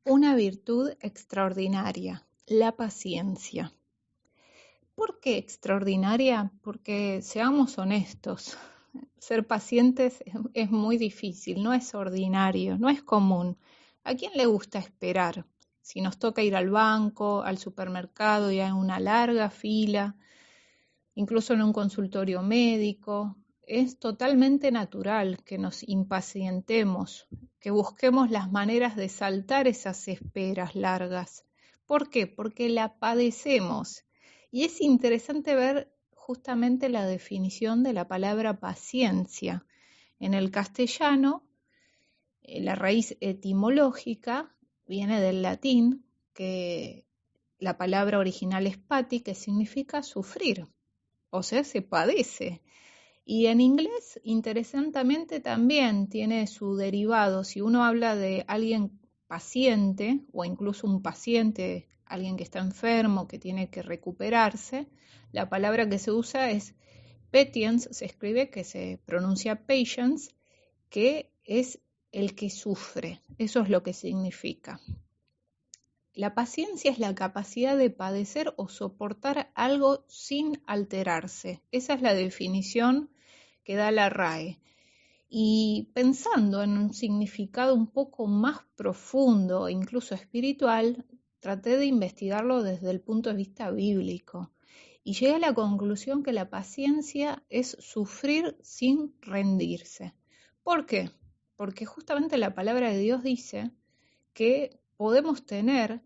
Una virtud extraordinaria, la paciencia. ¿Por qué extraordinaria? Porque seamos honestos, ser pacientes es muy difícil, no es ordinario, no es común. ¿A quién le gusta esperar? Si nos toca ir al banco, al supermercado y hay una larga fila, incluso en un consultorio médico, es totalmente natural que nos impacientemos, que busquemos las maneras de saltar esas esperas largas. ¿Por qué? Porque la padecemos. Y es interesante ver justamente la definición de la palabra paciencia. En el castellano, la raíz etimológica viene del latín, que la palabra original es pati, que significa sufrir, o sea, se padece. Y en inglés, interesantemente, también tiene su derivado. Si uno habla de alguien paciente o incluso un paciente, alguien que está enfermo, que tiene que recuperarse, la palabra que se usa es patience, se escribe, que se pronuncia patience, que es el que sufre. Eso es lo que significa. La paciencia es la capacidad de padecer o soportar algo sin alterarse. Esa es la definición que da la RAE. Y pensando en un significado un poco más profundo e incluso espiritual, traté de investigarlo desde el punto de vista bíblico. Y llegué a la conclusión que la paciencia es sufrir sin rendirse. ¿Por qué? Porque justamente la palabra de Dios dice que podemos tener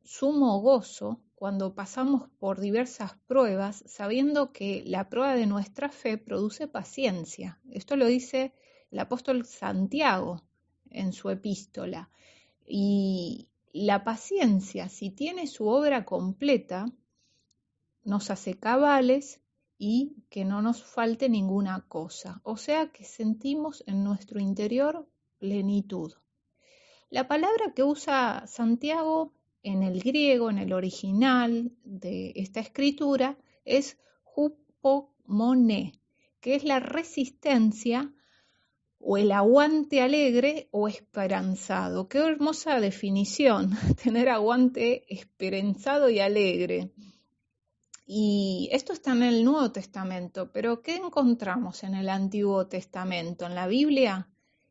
sumo gozo cuando pasamos por diversas pruebas, sabiendo que la prueba de nuestra fe produce paciencia. Esto lo dice el apóstol Santiago en su epístola. Y la paciencia, si tiene su obra completa, nos hace cabales y que no nos falte ninguna cosa. O sea que sentimos en nuestro interior plenitud. La palabra que usa Santiago en el griego, en el original de esta escritura, es hupomone, que es la resistencia o el aguante alegre o esperanzado. Qué hermosa definición, tener aguante esperanzado y alegre. Y esto está en el Nuevo Testamento, pero ¿qué encontramos en el Antiguo Testamento, en la Biblia?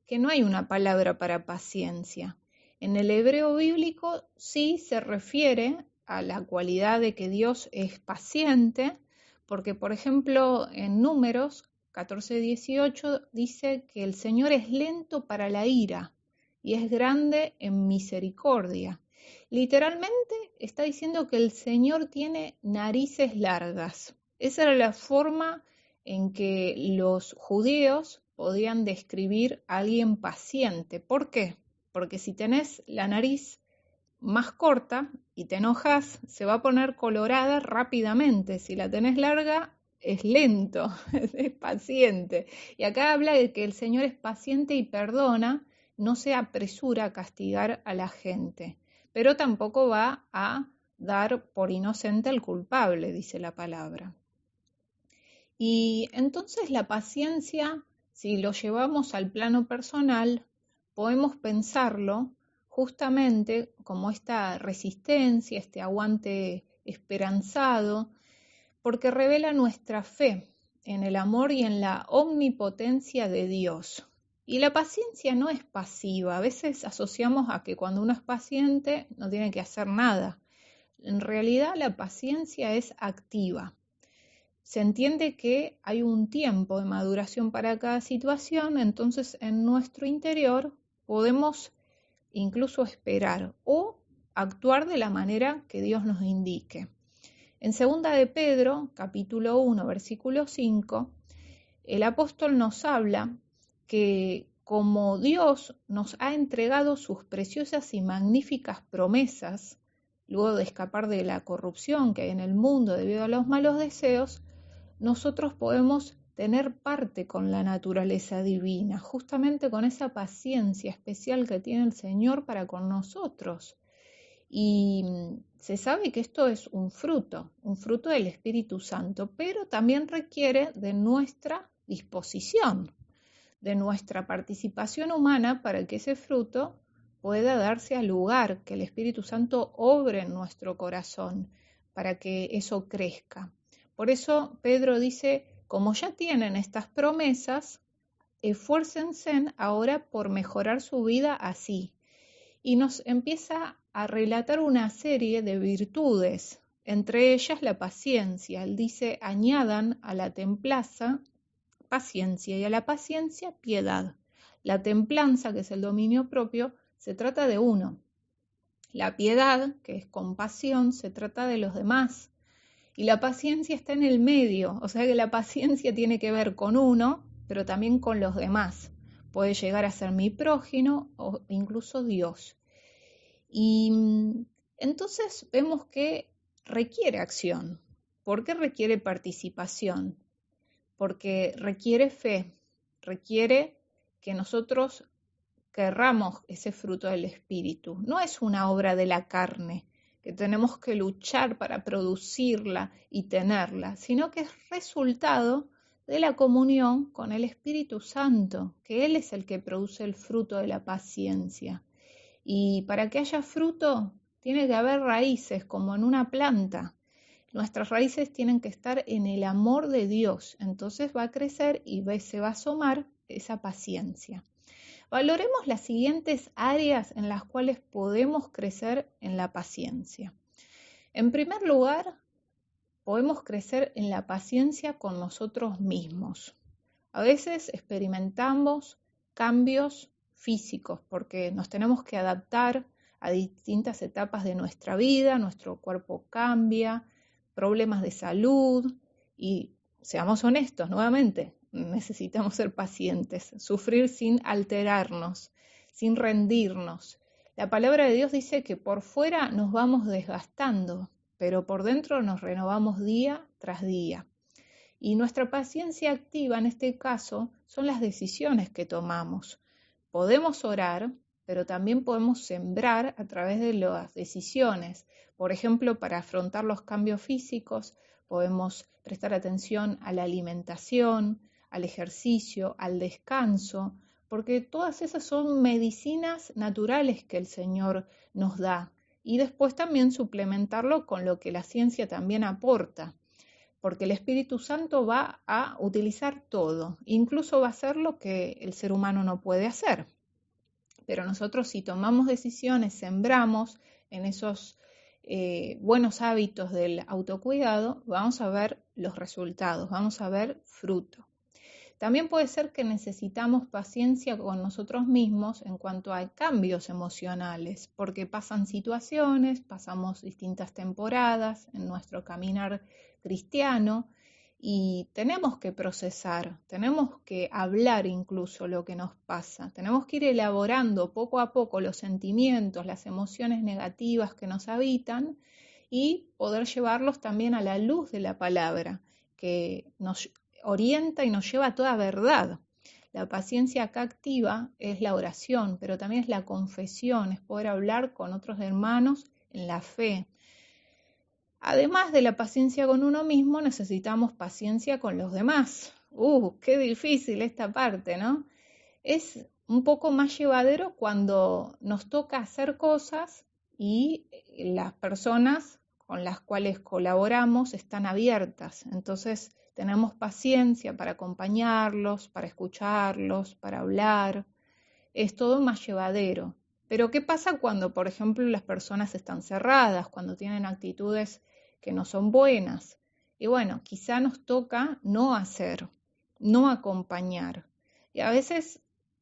Que no hay una palabra para paciencia. En el hebreo bíblico sí se refiere a la cualidad de que Dios es paciente, porque por ejemplo en Números 14:18 dice que el Señor es lento para la ira y es grande en misericordia. Literalmente está diciendo que el Señor tiene narices largas. Esa era la forma en que los judíos podían describir a alguien paciente. ¿Por qué? Porque si tenés la nariz más corta y te enojas, se va a poner colorada rápidamente. Si la tenés larga, es lento, es paciente. Y acá habla de que el Señor es paciente y perdona, no se apresura a castigar a la gente, pero tampoco va a dar por inocente al culpable, dice la palabra. Y entonces la paciencia, si lo llevamos al plano personal, podemos pensarlo justamente como esta resistencia, este aguante esperanzado, porque revela nuestra fe en el amor y en la omnipotencia de Dios. Y la paciencia no es pasiva. A veces asociamos a que cuando uno es paciente no tiene que hacer nada. En realidad la paciencia es activa. Se entiende que hay un tiempo de maduración para cada situación, entonces en nuestro interior podemos incluso esperar o actuar de la manera que Dios nos indique. En 2 de Pedro, capítulo 1, versículo 5, el apóstol nos habla que como Dios nos ha entregado sus preciosas y magníficas promesas, luego de escapar de la corrupción que hay en el mundo debido a los malos deseos, nosotros podemos tener parte con la naturaleza divina, justamente con esa paciencia especial que tiene el Señor para con nosotros. Y se sabe que esto es un fruto del Espíritu Santo, pero también requiere de nuestra disposición, de nuestra participación humana para que ese fruto pueda darse lugar, que el Espíritu Santo obre en nuestro corazón para que eso crezca. Por eso Pedro dice, como ya tienen estas promesas, esfuércense ahora por mejorar su vida así. Y nos empieza a relatar una serie de virtudes, entre ellas la paciencia. Él dice, añadan a la templanza paciencia y a la paciencia piedad. La templanza, que es el dominio propio, se trata de uno. La piedad, que es compasión, se trata de los demás. Y la paciencia está en el medio, o sea que la paciencia tiene que ver con uno, pero también con los demás. Puede llegar a ser mi prójimo o incluso Dios. Y entonces vemos que requiere acción. ¿Por qué requiere participación? Porque requiere fe, requiere que nosotros querramos ese fruto del Espíritu. No es una obra de la carne, que tenemos que luchar para producirla y tenerla, sino que es resultado de la comunión con el Espíritu Santo, que Él es el que produce el fruto de la paciencia. Y para que haya fruto, tiene que haber raíces, como en una planta. Nuestras raíces tienen que estar en el amor de Dios, entonces va a crecer y se va a asomar esa paciencia. Valoremos las siguientes áreas en las cuales podemos crecer en la paciencia. En primer lugar, podemos crecer en la paciencia con nosotros mismos. A veces experimentamos cambios físicos porque nos tenemos que adaptar a distintas etapas de nuestra vida, nuestro cuerpo cambia, problemas de salud y seamos honestos nuevamente, necesitamos ser pacientes, sufrir sin alterarnos, sin rendirnos. La palabra de Dios dice que por fuera nos vamos desgastando, pero por dentro nos renovamos día tras día. Y nuestra paciencia activa en este caso son las decisiones que tomamos. Podemos orar, pero también podemos sembrar a través de las decisiones. Por ejemplo, para afrontar los cambios físicos, podemos prestar atención a la alimentación, al ejercicio, al descanso, porque todas esas son medicinas naturales que el Señor nos da. Y después también suplementarlo con lo que la ciencia también aporta, porque el Espíritu Santo va a utilizar todo, incluso va a hacer lo que el ser humano no puede hacer. Pero nosotros si tomamos decisiones, sembramos en esos buenos hábitos del autocuidado, vamos a ver los resultados, vamos a ver fruto. También puede ser que necesitamos paciencia con nosotros mismos en cuanto a cambios emocionales, porque pasan situaciones, pasamos distintas temporadas en nuestro caminar cristiano y tenemos que procesar, tenemos que hablar incluso lo que nos pasa, tenemos que ir elaborando poco a poco los sentimientos, las emociones negativas que nos habitan y poder llevarlos también a la luz de la palabra, que nos orienta y nos lleva a toda verdad. La paciencia acá activa es la oración, pero también es la confesión, es poder hablar con otros hermanos en la fe. Además de la paciencia con uno mismo, necesitamos paciencia con los demás. Qué difícil esta parte, ¿no? Es un poco más llevadero cuando nos toca hacer cosas y las personas con las cuales colaboramos están abiertas. Entonces tenemos paciencia para acompañarlos, para escucharlos, para hablar. Es todo más llevadero. Pero ¿qué pasa cuando, por ejemplo, las personas están cerradas, cuando tienen actitudes que no son buenas? Y bueno, quizá nos toca no hacer, no acompañar. Y a veces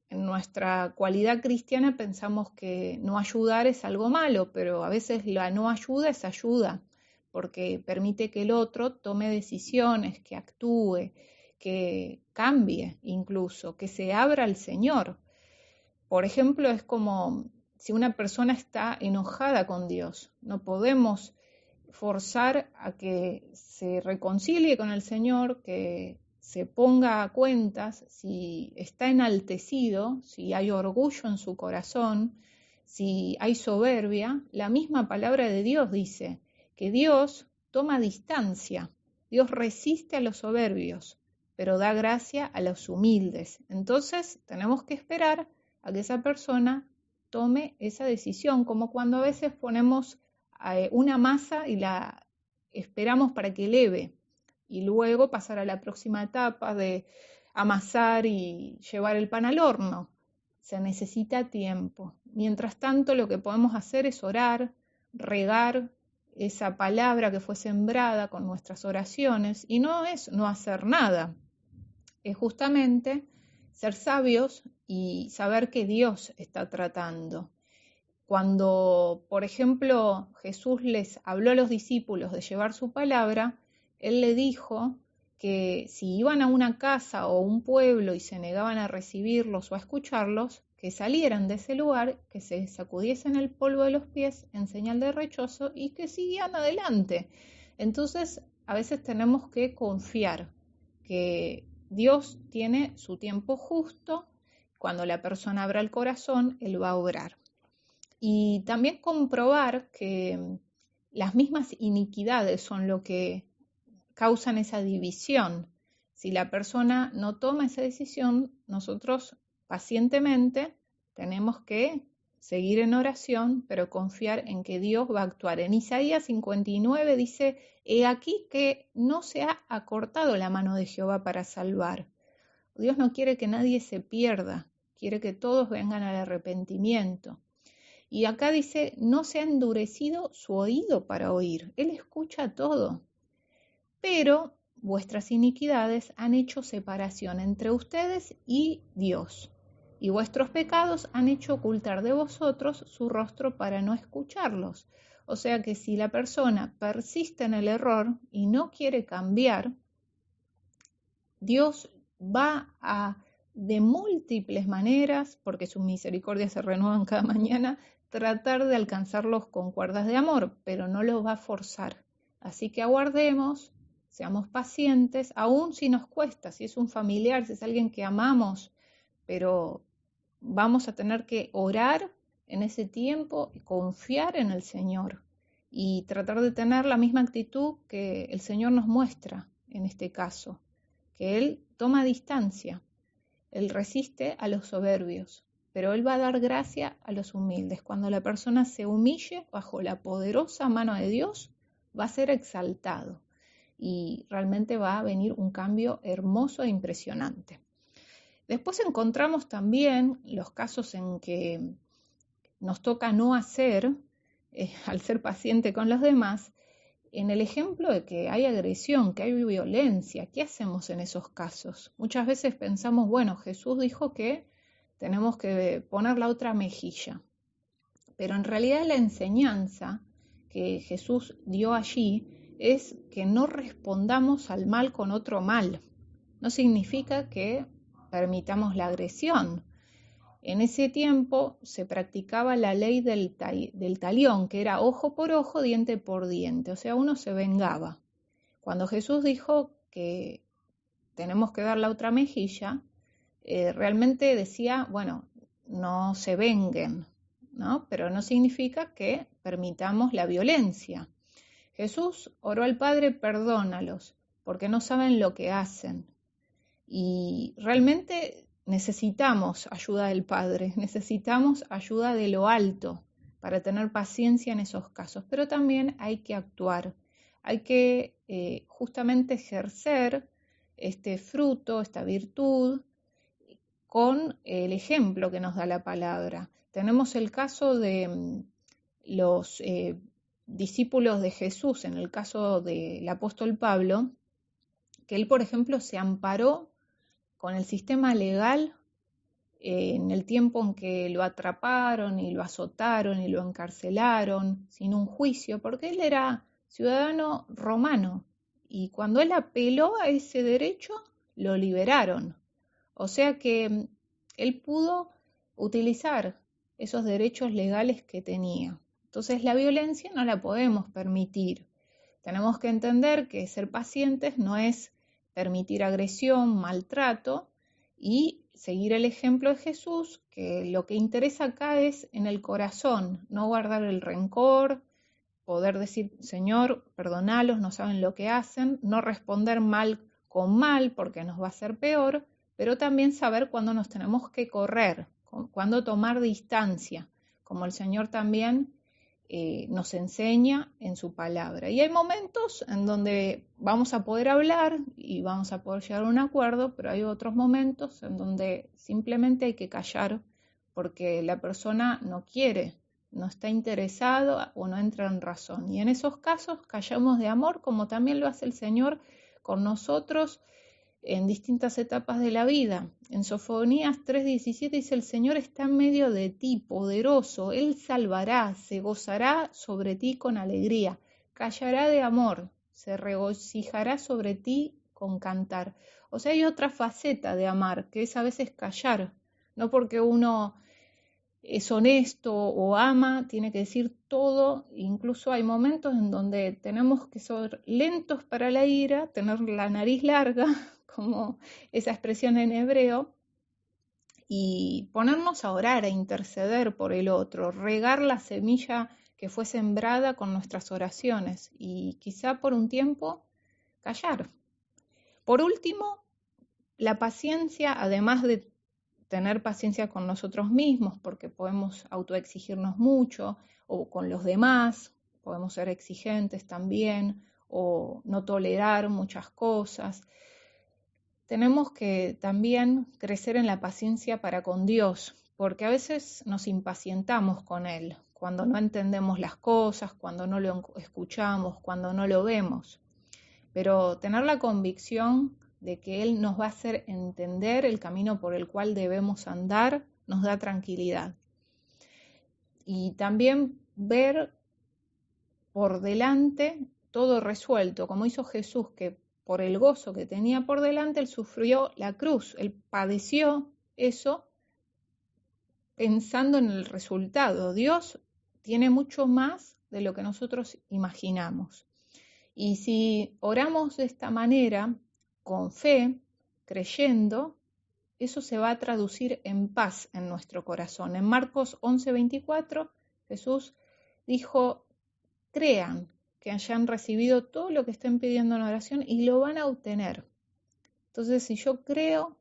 en nuestra cualidad cristiana pensamos que no ayudar es algo malo, pero a veces la no ayuda es ayuda, porque permite que el otro tome decisiones, que actúe, que cambie incluso, que se abra al Señor. Por ejemplo, es como si una persona está enojada con Dios. No podemos forzar a que se reconcilie con el Señor, que se ponga a cuentas si está enaltecido, si hay orgullo en su corazón, si hay soberbia. La misma palabra de Dios dice que Dios toma distancia, Dios resiste a los soberbios, pero da gracia a los humildes. Entonces tenemos que esperar a que esa persona tome esa decisión, como cuando a veces ponemos una masa y la esperamos para que eleve y luego pasar a la próxima etapa de amasar y llevar el pan al horno. Se necesita tiempo. Mientras tanto, lo que podemos hacer es orar, regar esa palabra que fue sembrada con nuestras oraciones, y no es no hacer nada, es justamente ser sabios y saber que Dios está tratando. Cuando, por ejemplo, Jesús les habló a los discípulos de llevar su palabra, Él le dijo que si iban a una casa o un pueblo y se negaban a recibirlos o a escucharlos, que salieran de ese lugar, que se sacudiesen el polvo de los pies en señal de rechazo y que siguieran adelante. Entonces, a veces tenemos que confiar que Dios tiene su tiempo justo. Cuando la persona abra el corazón, Él va a obrar. Y también comprobar que las mismas iniquidades son lo que causan esa división. Si la persona no toma esa decisión, nosotros pacientemente tenemos que seguir en oración, pero confiar en que Dios va a actuar. En Isaías 59 dice: he aquí que no se ha acortado la mano de Jehová para salvar. Dios no quiere que nadie se pierda, quiere que todos vengan al arrepentimiento. Y acá dice: no se ha endurecido su oído para oír. Él escucha todo. Pero vuestras iniquidades han hecho separación entre ustedes y Dios, y vuestros pecados han hecho ocultar de vosotros su rostro para no escucharlos. O sea que si la persona persiste en el error y no quiere cambiar, Dios va a, de múltiples maneras, porque sus misericordias se renuevan cada mañana, tratar de alcanzarlos con cuerdas de amor, pero no los va a forzar. Así que aguardemos, seamos pacientes, aun si nos cuesta, si es un familiar, si es alguien que amamos, pero vamos a tener que orar en ese tiempo y confiar en el Señor y tratar de tener la misma actitud que el Señor nos muestra en este caso, que Él toma distancia, Él resiste a los soberbios, pero Él va a dar gracia a los humildes. Cuando la persona se humille bajo la poderosa mano de Dios, va a ser exaltado y realmente va a venir un cambio hermoso e impresionante. Después encontramos también los casos en que nos toca no hacer, al ser paciente con los demás, en el ejemplo de que hay agresión, que hay violencia. ¿Qué hacemos en esos casos? Muchas veces pensamos, bueno, Jesús dijo que tenemos que poner la otra mejilla, pero en realidad la enseñanza que Jesús dio allí es que no respondamos al mal con otro mal. No significa que permitamos la agresión. En ese tiempo se practicaba la ley del talión, que era ojo por ojo, diente por diente, o sea, uno se vengaba. Cuando Jesús dijo que tenemos que dar la otra mejilla, realmente decía, bueno, no se venguen, ¿no? Pero no significa que permitamos la violencia. Jesús oró al Padre: perdónalos, porque no saben lo que hacen. Y realmente necesitamos ayuda del Padre, necesitamos ayuda de lo alto para tener paciencia en esos casos, pero también hay que actuar, hay que justamente ejercer este fruto, esta virtud, con el ejemplo que nos da la palabra. Tenemos el caso de los discípulos de Jesús, en el caso del apóstol Pablo, que él, por ejemplo, se amparó con el sistema legal en el tiempo en que lo atraparon y lo azotaron y lo encarcelaron sin un juicio, porque él era ciudadano romano y cuando él apeló a ese derecho, lo liberaron. O sea que él pudo utilizar esos derechos legales que tenía. Entonces la violencia no la podemos permitir. Tenemos que entender que ser pacientes no es permitir agresión, maltrato, y seguir el ejemplo de Jesús, que lo que interesa acá es en el corazón, no guardar el rencor, poder decir: Señor, perdonalos, no saben lo que hacen, no responder mal con mal porque nos va a hacer peor, pero también saber cuándo nos tenemos que correr, cuándo tomar distancia. como el Señor también nos enseña en su palabra. Y hay momentos en donde vamos a poder hablar y vamos a poder llegar a un acuerdo, pero hay otros momentos en donde simplemente hay que callar porque la persona no quiere, no está interesado o no entra en razón. Y en esos casos callamos de amor, como también lo hace el Señor con nosotros en distintas etapas de la vida. En Sofonías 3:17 dice: el Señor está en medio de ti, poderoso, Él salvará, se gozará sobre ti con alegría, callará de amor, se regocijará sobre ti con cantar. O sea, hay otra faceta de amar, que es a veces callar, no porque uno es honesto o ama, tiene que decir todo. Incluso hay momentos en donde tenemos que ser lentos para la ira, tener la nariz larga, como esa expresión en hebreo, y ponernos a orar, a interceder por el otro, regar la semilla que fue sembrada con nuestras oraciones y quizá por un tiempo callar. Por último, la paciencia, además de tener paciencia con nosotros mismos, porque podemos autoexigirnos mucho, o con los demás, podemos ser exigentes también, o no tolerar muchas cosas. Tenemos que también crecer en la paciencia para con Dios, porque a veces nos impacientamos con Él, cuando no entendemos las cosas, cuando no lo escuchamos, cuando no lo vemos. Pero tener la convicción de que Él nos va a hacer entender el camino por el cual debemos andar, nos da tranquilidad. Y también ver por delante todo resuelto, como hizo Jesús, que por el gozo que tenía por delante, Él sufrió la cruz, Él padeció eso pensando en el resultado. Dios tiene mucho más de lo que nosotros imaginamos. Y si oramos de esta manera, con fe, creyendo, eso se va a traducir en paz en nuestro corazón. En Marcos 11:24, Jesús dijo: crean que hayan recibido todo lo que estén pidiendo en oración y lo van a obtener. Entonces, si yo creo,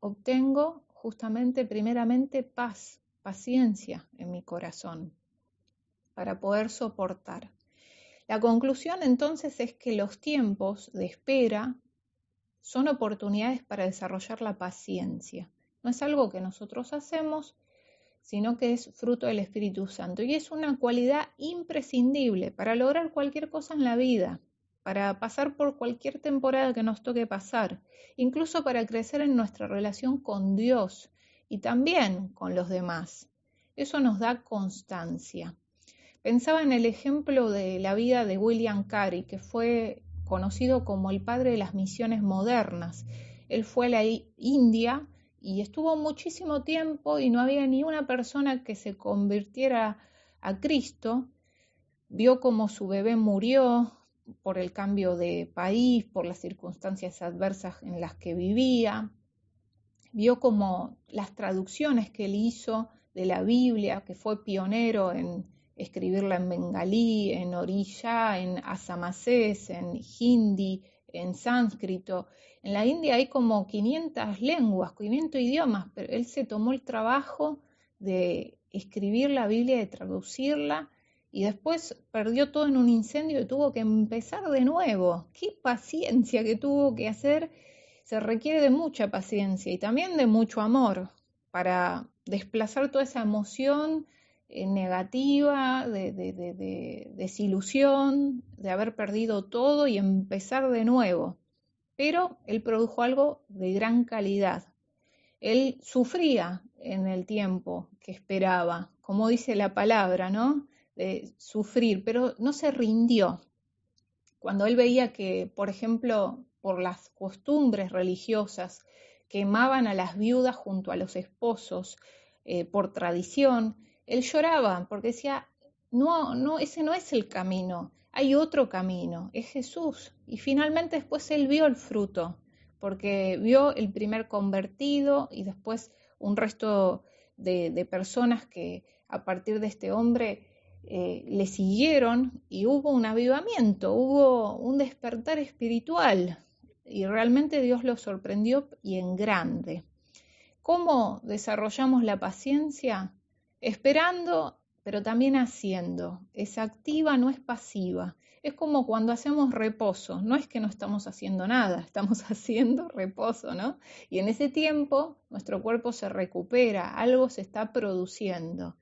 obtengo justamente, primeramente, paz, paciencia en mi corazón para poder soportar. La conclusión entonces es que los tiempos de espera son oportunidades para desarrollar la paciencia. No es algo que nosotros hacemos, sino que es fruto del Espíritu Santo. Y es una cualidad imprescindible para lograr cualquier cosa en la vida, para pasar por cualquier temporada que nos toque pasar, incluso para crecer en nuestra relación con Dios y también con los demás. Eso nos da constancia. Pensaba en el ejemplo de la vida de William Carey, que fue conocido como el padre de las misiones modernas. Él fue a la India y estuvo muchísimo tiempo y no había ni una persona que se convirtiera a Cristo. Vio cómo su bebé murió por el cambio de país, por las circunstancias adversas en las que vivía. Vio cómo las traducciones que él hizo de la Biblia, que fue pionero en escribirla en bengalí, en oriya, en asamacés, en hindi, en sánscrito. En la India hay como 500 lenguas, 500 idiomas, pero él se tomó el trabajo de escribir la Biblia, de traducirla, y después perdió todo en un incendio y tuvo que empezar de nuevo. ¡Qué paciencia que tuvo que hacer! Se requiere de mucha paciencia y también de mucho amor para desplazar toda esa emoción negativa, de desilusión, de haber perdido todo y empezar de nuevo. Pero él produjo algo de gran calidad. Él sufría en el tiempo que esperaba, como dice la palabra, ¿no? De sufrir, pero no se rindió. Cuando él veía que, por ejemplo, por las costumbres religiosas, quemaban a las viudas junto a los esposos por tradición, él lloraba porque decía: no, ese no es el camino, hay otro camino, es Jesús. Y finalmente después él vio el fruto, porque vio el primer convertido y después un resto de personas que a partir de este hombre le siguieron, y hubo un avivamiento, hubo un despertar espiritual y realmente Dios lo sorprendió y en grande. ¿Cómo desarrollamos la paciencia? esperando, pero también haciendo. Es activa, no es pasiva. Es como cuando hacemos reposo, no es que no estamos haciendo nada, estamos haciendo reposo, ¿no? Y en ese tiempo nuestro cuerpo se recupera, algo se está produciendo.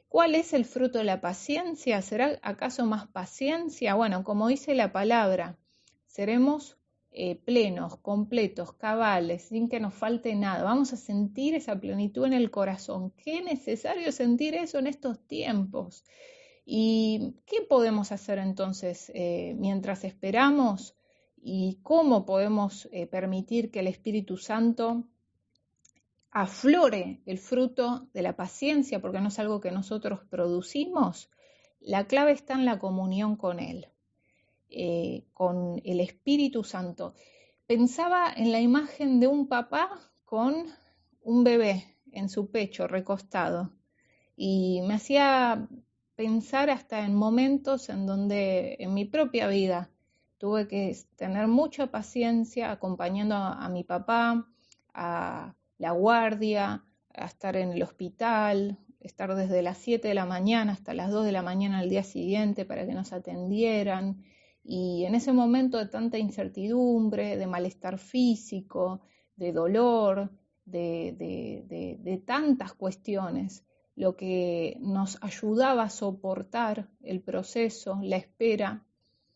¿Cuál es el fruto de la paciencia? ¿Será acaso más paciencia? Bueno, como dice la palabra, seremos plenos, completos, cabales, sin que nos falte nada. Vamos a sentir esa plenitud en el corazón. Qué necesario sentir eso en estos tiempos. ¿Y qué podemos hacer entonces mientras esperamos? ¿Y cómo podemos permitir que el Espíritu Santo aflore el fruto de la paciencia, porque no es algo que nosotros producimos? La clave está en la comunión con Él, con el Espíritu Santo. Pensaba en la imagen de un papá con un bebé en su pecho recostado y me hacía pensar hasta en momentos en donde en mi propia vida tuve que tener mucha paciencia acompañando a mi papá, a la guardia, a estar en el hospital, estar desde las 7 de la mañana hasta las 2 de la mañana al día siguiente para que nos atendieran. Y en ese momento de tanta incertidumbre, de malestar físico, de dolor, de tantas cuestiones, lo que nos ayudaba a soportar el proceso, la espera,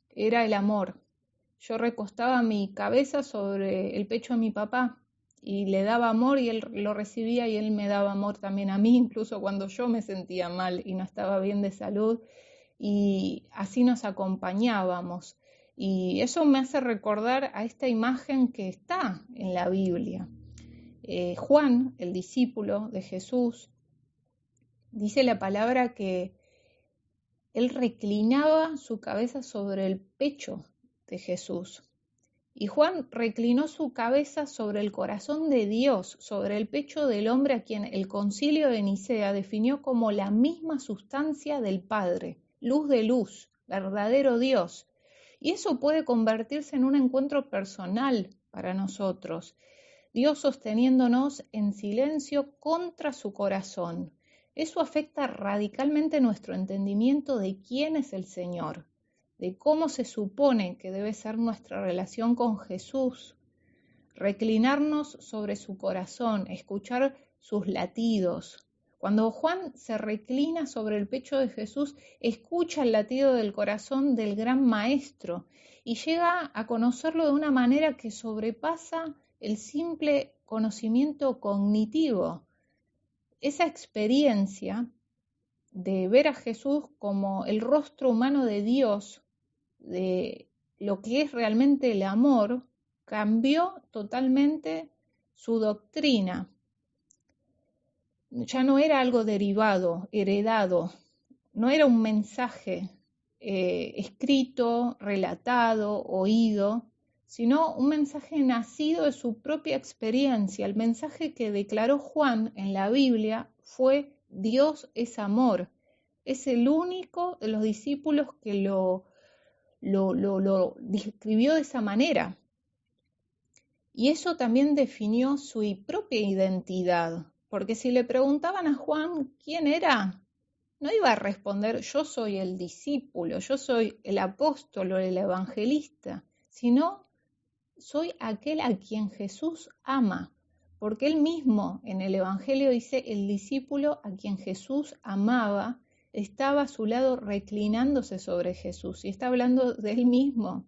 era el amor. Yo recostaba mi cabeza sobre el pecho de mi papá y le daba amor y él lo recibía y él me daba amor también a mí, incluso cuando yo me sentía mal y no estaba bien de salud, y así nos acompañábamos. Y eso me hace recordar a esta imagen que está en la Biblia. Juan, el discípulo de Jesús, dice la palabra que él reclinaba su cabeza sobre el pecho de Jesús. Y Juan reclinó su cabeza sobre el corazón de Dios, sobre el pecho del hombre a quien el Concilio de Nicea definió como la misma sustancia del Padre, luz de luz, verdadero Dios. Y eso puede convertirse en un encuentro personal para nosotros, Dios sosteniéndonos en silencio contra su corazón. Eso afecta radicalmente nuestro entendimiento de quién es el Señor, de cómo se supone que debe ser nuestra relación con Jesús. Reclinarnos sobre su corazón, escuchar sus latidos. Cuando Juan se reclina sobre el pecho de Jesús, escucha el latido del corazón del gran maestro y llega a conocerlo de una manera que sobrepasa el simple conocimiento cognitivo. Esa experiencia de ver a Jesús como el rostro humano de Dios, de lo que es realmente el amor, cambió totalmente su doctrina. Ya no era algo derivado, heredado, no era un mensaje escrito, relatado, oído, sino un mensaje nacido de su propia experiencia. El mensaje que declaró Juan en la Biblia fue: Dios es amor. Es el único de los discípulos que lo describió de esa manera. Y eso también definió su propia identidad, porque si le preguntaban a Juan quién era, no iba a responder yo soy el discípulo, yo soy el apóstol o el evangelista, sino soy aquel a quien Jesús ama, porque él mismo en el Evangelio dice el discípulo a quien Jesús amaba estaba a su lado reclinándose sobre Jesús y está hablando de él mismo.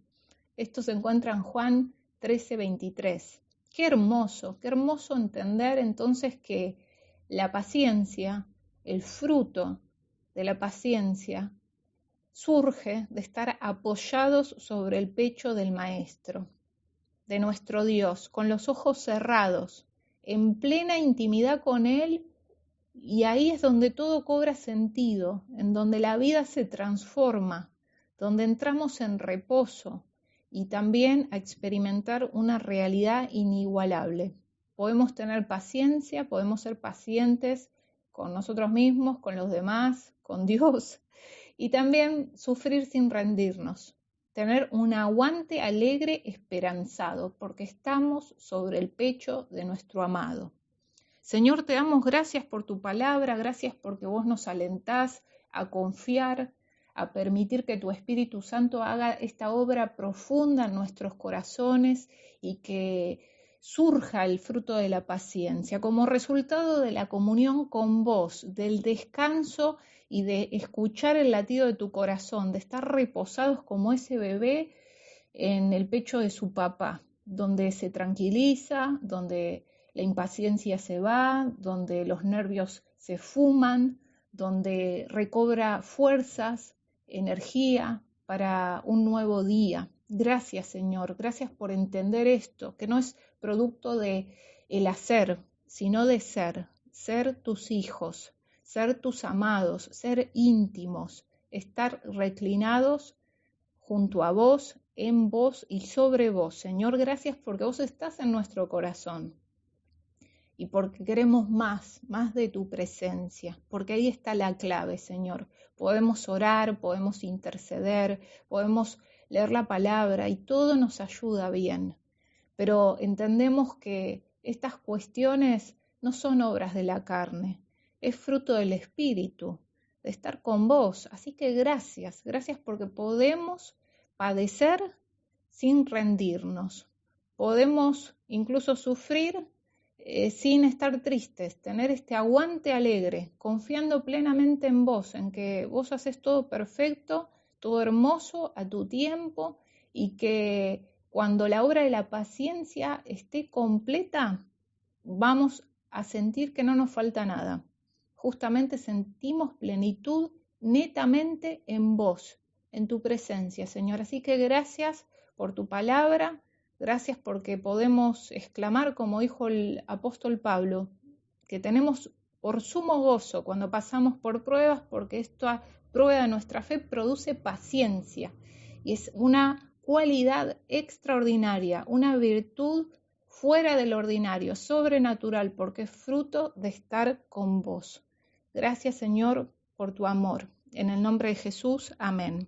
Esto se encuentra en Juan 13:23. Qué hermoso entender entonces que la paciencia, el fruto de la paciencia, surge de estar apoyados sobre el pecho del Maestro, de nuestro Dios, con los ojos cerrados, en plena intimidad con Él, y ahí es donde todo cobra sentido, en donde la vida se transforma, donde entramos en reposo y también a experimentar una realidad inigualable. Podemos tener paciencia, podemos ser pacientes con nosotros mismos, con los demás, con Dios, y también sufrir sin rendirnos, tener un aguante alegre esperanzado, porque estamos sobre el pecho de nuestro amado. Señor, te damos gracias por tu palabra, gracias porque vos nos alentás a confiar, a permitir que tu Espíritu Santo haga esta obra profunda en nuestros corazones y que surja el fruto de la paciencia como resultado de la comunión con vos, del descanso y de escuchar el latido de tu corazón, de estar reposados como ese bebé en el pecho de su papá, donde se tranquiliza, donde la impaciencia se va, donde los nervios se fuman, donde recobra fuerzas, energía para un nuevo día. Gracias, Señor, gracias por entender esto, que no es producto de el hacer, sino de ser tus hijos, ser tus amados, ser íntimos, estar reclinados junto a vos, en vos y sobre vos. Señor, gracias porque vos estás en nuestro corazón y porque queremos más de tu presencia, porque ahí está la clave, Señor. Podemos orar, podemos interceder, podemos leer la palabra y todo nos ayuda bien, pero entendemos que estas cuestiones no son obras de la carne, es fruto del Espíritu, de estar con vos. Así que gracias porque podemos padecer sin rendirnos, podemos incluso sufrir sin estar tristes, tener este aguante alegre, confiando plenamente en vos, en que vos haces todo perfecto, todo hermoso a tu tiempo y que cuando la obra de la paciencia esté completa, vamos a sentir que no nos falta nada. Justamente sentimos plenitud netamente en vos, en tu presencia, Señor. Así que gracias por tu palabra, gracias porque podemos exclamar, como dijo el apóstol Pablo, que tenemos por sumo gozo cuando pasamos por pruebas, porque esta prueba de nuestra fe produce paciencia y es una cualidad extraordinaria, una virtud fuera del ordinario, sobrenatural, porque es fruto de estar con vos. Gracias, Señor, por tu amor. En el nombre de Jesús, amén.